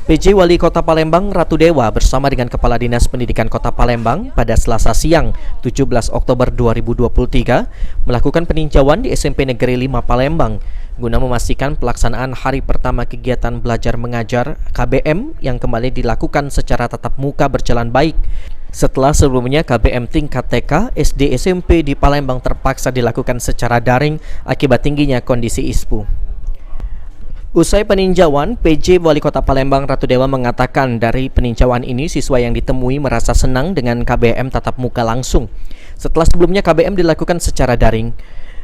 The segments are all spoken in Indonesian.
PJ Wali Kota Palembang Ratu Dewa bersama dengan Kepala Dinas Pendidikan Kota Palembang pada Selasa siang 17 Oktober 2023 melakukan peninjauan di SMP Negeri 5 Palembang guna memastikan pelaksanaan hari pertama kegiatan belajar mengajar KBM yang kembali dilakukan secara tatap muka berjalan baik. Setelah sebelumnya KBM tingkat TK, SD, SMP di Palembang terpaksa dilakukan secara daring akibat tingginya kondisi ISPU. Usai peninjauan, PJ Wali Kota Palembang Ratu Dewa mengatakan dari peninjauan ini siswa yang ditemui merasa senang dengan KBM tatap muka langsung. Setelah sebelumnya KBM dilakukan secara daring.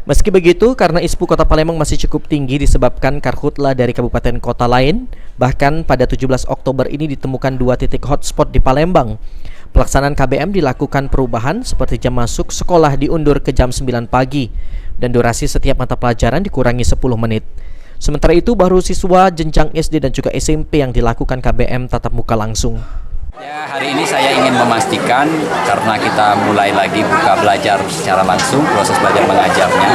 Meski begitu, karena ISPU Kota Palembang masih cukup tinggi disebabkan karhutla dari kabupaten kota lain, bahkan pada 17 Oktober ini ditemukan 2 titik hotspot di Palembang. Pelaksanaan KBM dilakukan perubahan seperti jam masuk sekolah diundur ke jam 9 pagi dan durasi setiap mata pelajaran dikurangi 10 menit. Sementara itu baru siswa jenjang SD dan juga SMP yang dilakukan KBM tatap muka langsung. Ya, hari ini saya ingin memastikan karena kita mulai lagi buka belajar secara langsung, proses belajar mengajarnya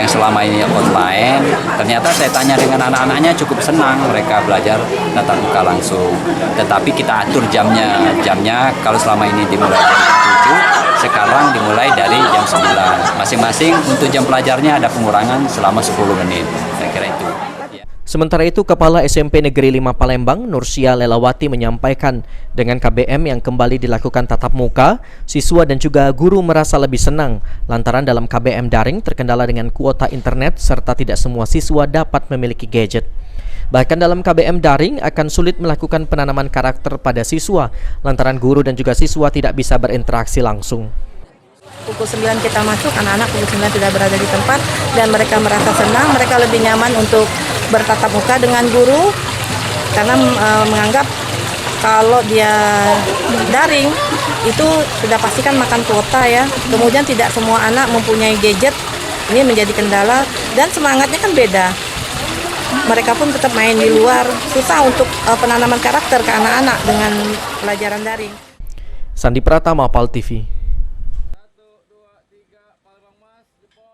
yang selama ini online, ternyata saya tanya dengan anak-anaknya cukup senang mereka belajar tatap muka langsung. Tetapi kita atur jamnya kalau selama ini dimulai dari jam 7, sekarang dimulai dari jam 9. Masing-masing untuk jam pelajarnya ada pengurangan selama 10 menit. Saya kira itu. Sementara itu, Kepala SMP Negeri 5 Palembang, Nursia Lelawati menyampaikan dengan KBM yang kembali dilakukan tatap muka, siswa dan juga guru merasa lebih senang lantaran dalam KBM daring terkendala dengan kuota internet serta tidak semua siswa dapat memiliki gadget. Bahkan dalam KBM daring akan sulit melakukan penanaman karakter pada siswa lantaran guru dan juga siswa tidak bisa berinteraksi langsung. Pukul 9 kita masuk, anak-anak pukul 9 tidak berada di tempat dan mereka merasa senang, mereka lebih nyaman untuk bertatap muka dengan guru karena menganggap kalau dia daring itu sudah pastikan makan kuota ya. Kemudian tidak semua anak mempunyai gadget, ini menjadi kendala dan semangatnya kan beda. Mereka pun tetap main di luar, susah untuk penanaman karakter ke anak-anak dengan pelajaran daring. Sandi Pratama, PAL TV.